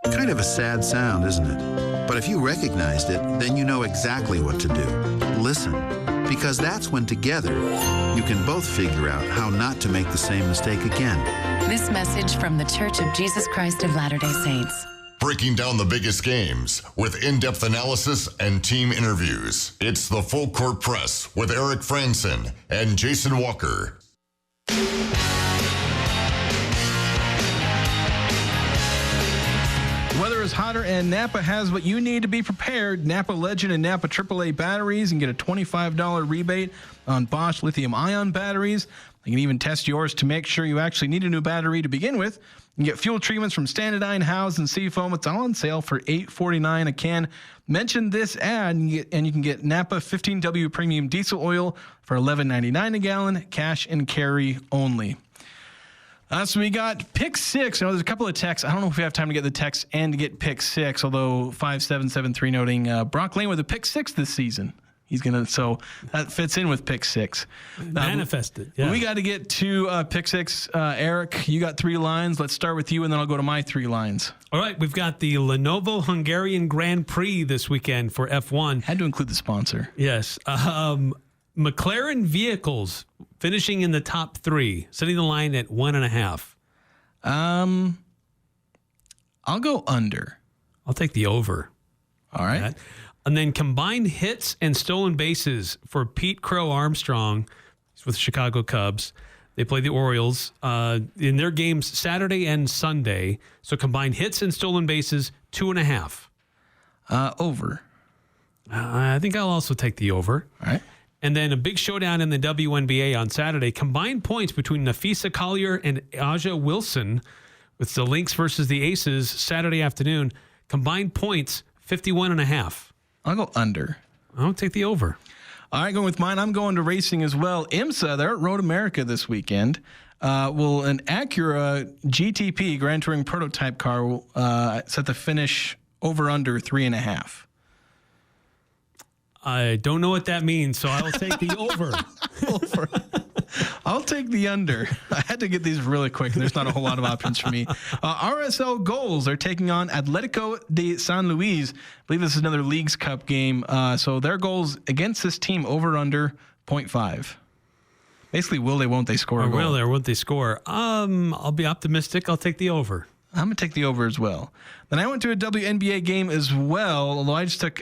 Kind of a sad sound, isn't it? But if you recognized it, then you know exactly what to do. Listen. Because that's when together you can both figure out how not to make the same mistake again. This message from the Church of Jesus Christ of Latter-day Saints. Breaking down the biggest games with in-depth analysis and team interviews. It's the Full Court Press with Eric Frandsen and Jason Walker. Weather is hotter, and Napa has what you need to be prepared. Napa Legend and Napa AAA batteries, and get a $25 rebate on Bosch lithium-ion batteries. You can even test yours to make sure you actually need a new battery to begin with. You can get fuel treatments from Standardine, Howes, and Seafoam. It's all on sale for $8.49 a can. Mention this ad, and you can get Napa 15W Premium Diesel Oil for $11.99 a gallon, cash and carry only. So we got pick six. I know there's a couple of texts. I don't know if we have time to get the text and to get pick six, although 5773 noting Broc Lane with a pick six this season. He's going to, so that fits in with pick six. Manifested. Yeah. We got to get to pick six. Eric, you got 3 lines. Let's start with you, and then I'll go to my 3 lines. All right. We've got the Lenovo Hungarian Grand Prix this weekend for F1. Had to include the sponsor. Yes. McLaren vehicles finishing in the top 3, setting the line at 1.5. I'll go under. I'll take the over. All right. And then combined hits and stolen bases for Pete Crow Armstrong with the Chicago Cubs. They play the Orioles in their games Saturday and Sunday. So combined hits and stolen bases, 2.5. Over. I think I'll also take the over. All right. And then a big showdown in the WNBA on Saturday. Combined points between Nafisa Collier and Aja Wilson with the Lynx versus the Aces Saturday afternoon. Combined points, 51.5. I'll go under. I'll take the over. All right, going with mine. I'm going to racing as well. IMSA, they're at Road America this weekend. Will an Acura GTP Grand Touring prototype car will set the finish over under 3.5? I don't know what that means, so I'll take the over. Over. I'll take the under. I had to get these really quick. There's not a whole lot of options for me. RSL Goals are taking on Atletico de San Luis. I believe this is another Leagues Cup game. So their goals against this team over under 0.5. Basically, will they, won't they score a goal? Will they, won't they score? I'll be optimistic. I'll take the over. I'm going to take the over as well. Then I went to a WNBA game as well, although I just took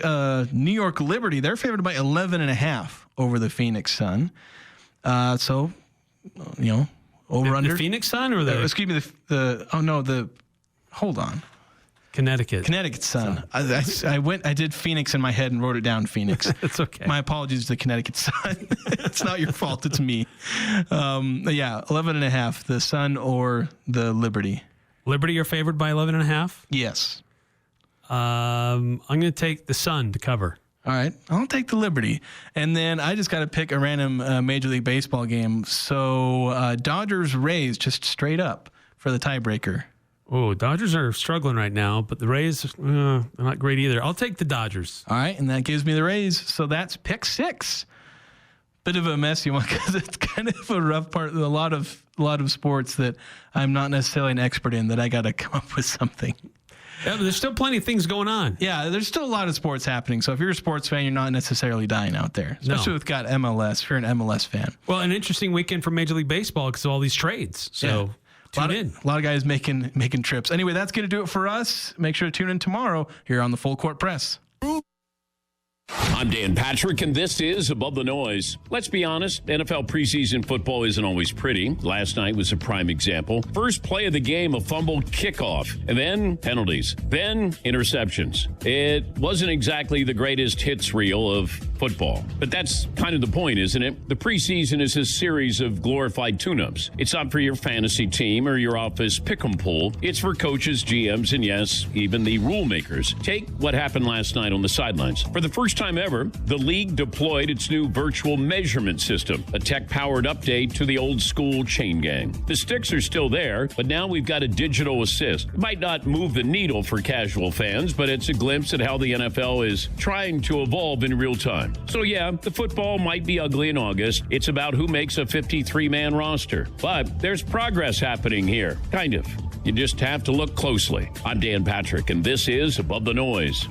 New York Liberty. They're favored by 11.5 over the Phoenix Sun. So, over under. The Phoenix Sun or the... excuse me, hold on. Connecticut Sun. Okay. I did Phoenix in my head and wrote it down, Phoenix. It's okay. My apologies to the Connecticut Sun. It's not your fault. It's me. 11.5, the Sun or the Liberty. Liberty are favored by 11.5? Yes. I'm going to take the Sun to cover. All right. I'll take the Liberty. And then I just got to pick a random Major League Baseball game. So Dodgers-Rays just straight up for the tiebreaker. Oh, Dodgers are struggling right now, but the Rays are not great either. I'll take the Dodgers. All right, and that gives me the Rays. So that's pick 6. Bit of a messy one because it's kind of a rough part. A lot of sports that I'm not necessarily an expert in that I got to come up with something. Yeah, but there's still plenty of things going on. Yeah, there's still a lot of sports happening. So if you're a sports fan, you're not necessarily dying out there, especially with MLS. If you're an MLS fan. Well, an interesting weekend for Major League Baseball because of all these trades. So. Yeah. Tune in. A lot of guys making trips. Anyway, that's going to do it for us. Make sure to tune in tomorrow here on the Full Court Press. I'm Dan Patrick, and this is Above the Noise. Let's be honest, NFL preseason football isn't always pretty. Last night was a prime example. First play of the game, a fumbled kickoff, and then penalties, then interceptions. It wasn't exactly the greatest hits reel of football, but that's kind of the point, isn't it? The preseason is a series of glorified tune-ups. It's not for your fantasy team or your office pick'em pool. It's for coaches, GMs, and yes, even the rule makers. Take what happened last night on the sidelines. For the first time ever, the league deployed its new virtual measurement system, a tech-powered update to the old-school chain gang. The sticks are still there, but now we've got a digital assist. It might not move the needle for casual fans, but it's a glimpse at how the NFL is trying to evolve in real time. So yeah, the football might be ugly in August. It's about who makes a 53-man roster. But there's progress happening here. Kind of. You just have to look closely. I'm Dan Patrick, and this is Above the Noise.